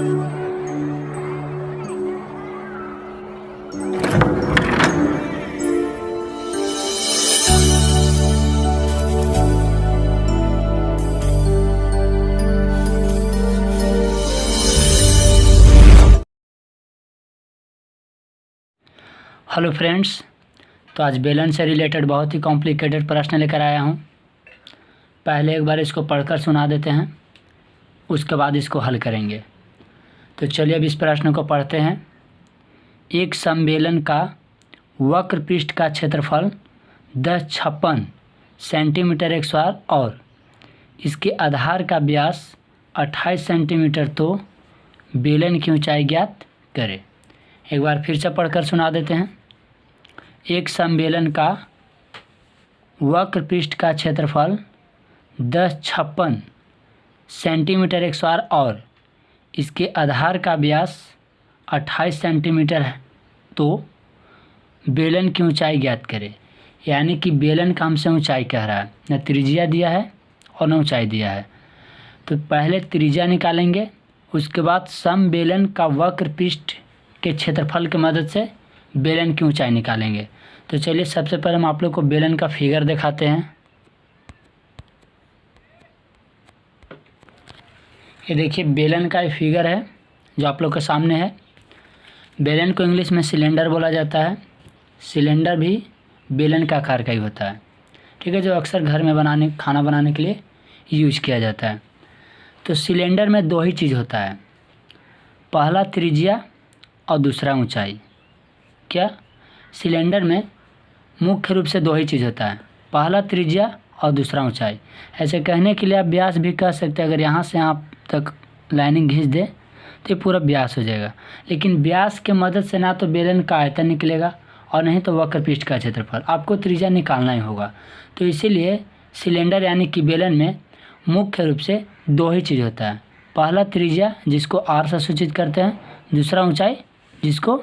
Hello friends, तो आज बेलन से रिलेटेड बहुत ही कॉम्प्लिकेटेड प्रश्न लेकर आया हूँ। पहले एक बार इसको पढ़कर सुना देते हैं, उसके बाद इसको हल करेंगे। तो चलिए अब इस प्रश्न को पढ़ते हैं। एक समबेलन का वक्र पृष्ठ का क्षेत्रफल 1056 सेंटीमीटर x² और इसके आधार का व्यास 28 सेंटीमीटर, तो बेलन की ऊंचाई ज्ञात करें। एक बार फिर से पढ़कर सुना देते हैं। एक समबेलन का वक्र पृष्ठ का क्षेत्रफल 1056 सेंटीमीटर x² और इसके आधार का व्यास 28 सेंटीमीटर है, तो बेलन की ऊंचाई ज्ञात करें। यानी कि बेलन का हमसे ऊंचाई कह रहा है, न त्रिज्या दिया है और न ऊंचाई दिया है। तो पहले त्रिज्या निकालेंगे, उसके बाद समबेलन का वक्र पृष्ठ के क्षेत्रफल की मदद से बेलन की ऊंचाई निकालेंगे। तो चलिए सबसे पहले हम आप लोग को बेलन का फिगर दिखाते हैं। ये देखिए बेलन का ये फिगर है जो आप लोग के सामने है। बेलन को इंग्लिश में सिलेंडर बोला जाता है। सिलेंडर भी बेलन का आकार का ही होता है, ठीक है, जो अक्सर घर में खाना बनाने के लिए यूज किया जाता है। तो सिलेंडर में दो ही चीज़ होता है, पहला त्रिज्या और दूसरा ऊंचाई। क्या सिलेंडर में मुख्य रूप से दो ही चीज़ होता है, पहला त्रिज्या और दूसरा ऊंचाई। ऐसे कहने के लिए आप व्यास भी कह सकते हैं। अगर यहाँ से आप तक लाइनिंग खींच दे तो ये पूरा व्यास हो जाएगा। लेकिन व्यास के मदद से ना तो बेलन का आयतन निकलेगा और नहीं तो वक्र पृष्ठ का क्षेत्रफल, आपको त्रिज्या निकालना ही होगा। तो इसीलिए सिलेंडर यानी कि बेलन में मुख्य रूप से दो ही चीज़ होता है, पहला त्रिज्या जिसको r से सूचित करते हैं, दूसरा ऊंचाई जिसको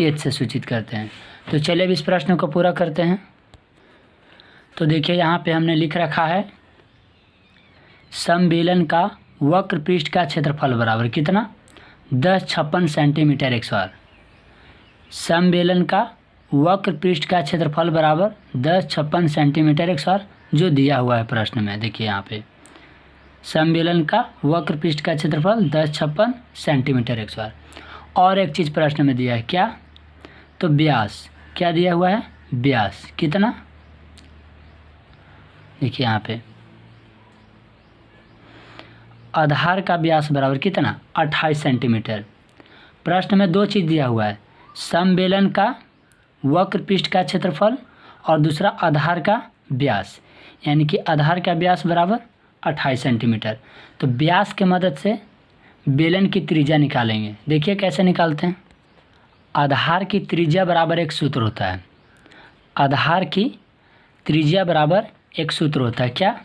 h से सूचित करते हैं। तो चलिए अब इस प्रश्न को पूरा करते हैं। तो देखिए यहाँ पे हमने लिख रखा है समबेलन का वक्र पृष्ठ का क्षेत्रफल बराबर कितना, 1056 सेंटीमीटर x²। समबेलन का वक्र पृष्ठ का क्षेत्रफल बराबर 1056 सेंटीमीटर x² जो दिया हुआ है प्रश्न में। देखिए यहाँ पे समबेलन का वक्र पृष्ठ का क्षेत्रफल 1056 सेंटीमीटर x²। और एक चीज़ प्रश्न में दिया है क्या, तो व्यास क्या दिया हुआ है, व्यास कितना, देखिए यहाँ पे आधार का व्यास बराबर कितना, 28 सेंटीमीटर। प्रश्न में दो चीज़ दिया हुआ है, समबेलन का वक्र पृष्ठ का क्षेत्रफल और दूसरा आधार का व्यास, यानी कि आधार का व्यास बराबर 28 सेंटीमीटर। तो व्यास के मदद से बेलन की त्रिज्या निकालेंगे। देखिए कैसे निकालते हैं। आधार की त्रिज्या बराबर एक सूत्र होता है, आधार की त्रिज्या बराबर एक सूत्र होता है क्या,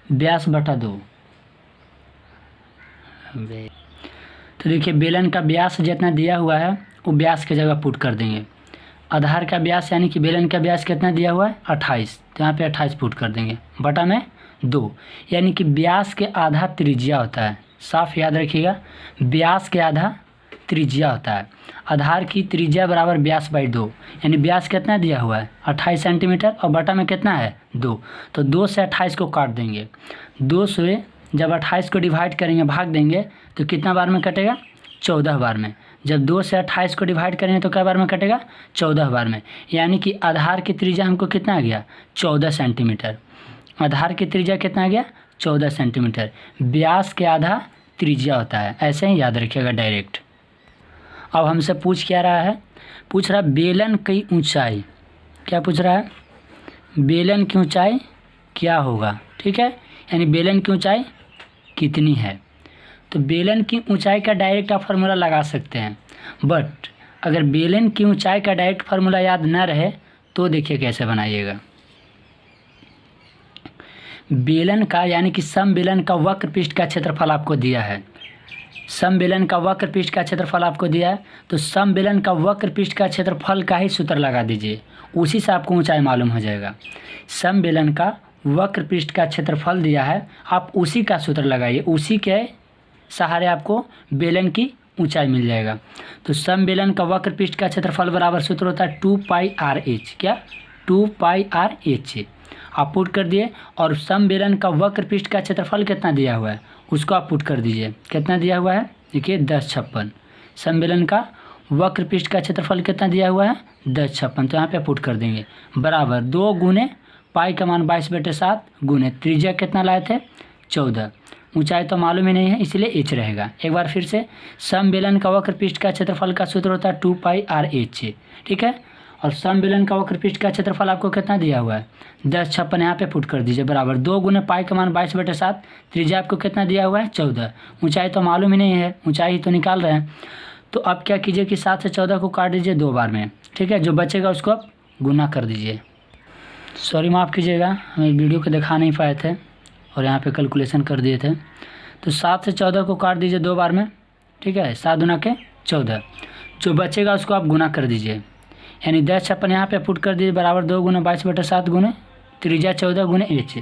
व्यास बटा 2। तो देखिए बेलन का व्यास जितना दिया हुआ है वो व्यास की जगह पुट कर देंगे। आधार का व्यास यानी कि बेलन का व्यास कितना दिया हुआ है, 28, तो यहाँ पे 28 पुट कर देंगे, बटा में 2, यानी कि व्यास के आधा त्रिज्या होता है। साफ याद रखिएगा, व्यास के आधा त्रिज्या होता है। आधार की त्रिज्या बराबर व्यास बाई 2, यानी व्यास कितना दिया हुआ है 28 सेंटीमीटर और बटा में कितना है 2, तो 2 से 28 को काट देंगे। 2 से जब 28 को डिवाइड करेंगे, भाग देंगे, तो कितना बार में कटेगा, 14 बार में। जब 2 से 28 को डिवाइड करेंगे तो क्या बार में कटेगा, 14 बार में। यानी कि आधार की त्रिज्या हमको कितना आ गया, 14 सेंटीमीटर। आधार की त्रिज्या कितना आ गया, 14 सेंटीमीटर। व्यास के आधा त्रिज्या होता है, ऐसे ही याद रखिएगा डायरेक्ट। अब हमसे पूछ क्या रहा है, पूछ रहा बेलन की ऊंचाई, क्या पूछ रहा है, बेलन की ऊंचाई क्या होगा, ठीक है, यानी बेलन की ऊंचाई कितनी है। तो बेलन की ऊंचाई का डायरेक्ट आप फार्मूला लगा सकते हैं, बट अगर बेलन की ऊंचाई का डायरेक्ट फार्मूला याद ना रहे तो देखिए कैसे बनाइएगा। बेलन का यानी कि समबेलन का वक्र पृष्ठ का क्षेत्रफल आपको दिया है, समबेलन का वक्र पृष्ठ का क्षेत्रफल आपको दिया है, तो समबेलन का वक्र पृष्ठ का क्षेत्रफल का ही सूत्र लगा दीजिए, उसी से आपको ऊंचाई मालूम हो जाएगा। समबेलन का वक्र पृष्ठ का क्षेत्रफल दिया है, आप उसी का सूत्र लगाइए, उसी के सहारे आपको बेलन की ऊंचाई मिल जाएगा। तो समबेलन का वक्र पृष्ठ का क्षेत्रफल बराबर सूत्र होता है 2πr/h। क्या? 2πr/h आप पुट कर दिए। और समबेलन का वक्र पृष्ठ का क्षेत्रफल कितना दिया हुआ है उसको आप पुट कर दीजिए। कितना दिया हुआ है? देखिए 1056। समबेलन का वक्र पृष्ठ का क्षेत्रफल कितना दिया हुआ है? 1056। तो यहाँ पे पुट कर देंगे बराबर 2 गुने पाई का मान 22/7 गुने त्रिज्या कितना लाए थे? 14। ऊंचाई तो मालूम ही नहीं है इसलिए h रहेगा। एक बार फिर से, समबेलन का वक्र पृष्ठ का क्षेत्रफल का सूत्र होता है 2πr/h। ठीक है। और समबेलन का वक्र पृष्ठ का क्षेत्रफल आपको कितना दिया हुआ है? 1056। यहाँ पे पुट कर दीजिए बराबर 2 गुने पाई का मान 22/7, त्रिज्या आपको कितना दिया हुआ है? 14। ऊंचाई तो मालूम ही नहीं है, ऊंचाई ही तो निकाल रहे हैं। तो अब क्या कीजिए कि 7 से 14 को काट दीजिए 2 बार में। ठीक है। जो बचेगा उसको आप गुना कर दीजिए। सॉरी माफ़ कीजिएगा, हम वीडियो को दिखा नहीं पाए थे और यहाँ पे कैलकुलेशन कर दिए थे। तो 7 से 14 को काट दीजिए 2 बार में। ठीक है। 7 दूना के 14। जो बचेगा उसको आप गुना कर दीजिए, यानी 1056 यहाँ पे पुट कर दीजिए बराबर 2 गुना 22/7 गुने त्रिज्या 14 गुने h।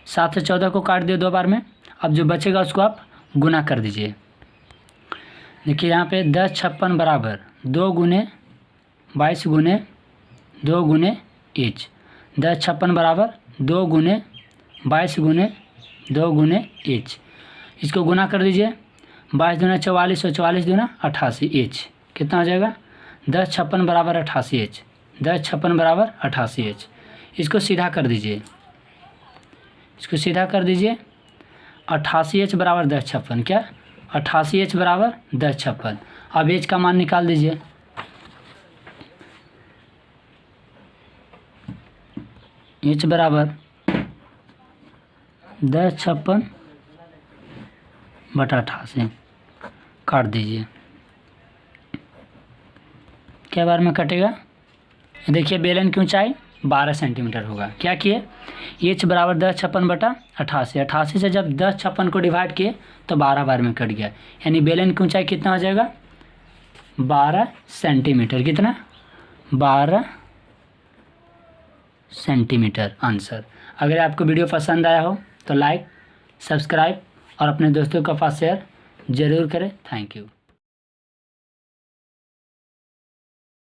7 से 14 को काट दिए 2 बार में। अब जो बचेगा उसको आप गुना कर दीजिए। देखिए यहाँ पे 1056 बराबर 2 गुने 22 गुने 2 गुने h। 1056 बराबर 2 गुने 22 गुने 2 गुने h। इसको गुना कर दीजिए। 22 दूना 44 और 44 दूना 88 h। कितना हो जाएगा? 1056 बराबर 88 h। 1056 बराबर 88 h। इसको सीधा कर दीजिए, इसको सीधा कर दीजिए। 88 h बराबर 1056। क्या? 88 h बराबर 1056। अब h का मान निकाल दीजिए। h बराबर 1056 बटा 88 काट दीजिए। क्या बार में कटेगा? देखिए बेलन की ऊंचाई 12 सेंटीमीटर होगा। क्या किए? h बराबर 1056 बटा 88। 88 से जब 1056 को डिवाइड किए तो 12 बार में कट गया, यानी बेलन की ऊंचाई कितना हो जाएगा? 12 सेंटीमीटर। कितना? 12 सेंटीमीटर आंसर। अगर आपको वीडियो पसंद आया हो तो लाइक, सब्सक्राइब और अपने दोस्तों के पास शेयर ज़रूर करें। Thank you.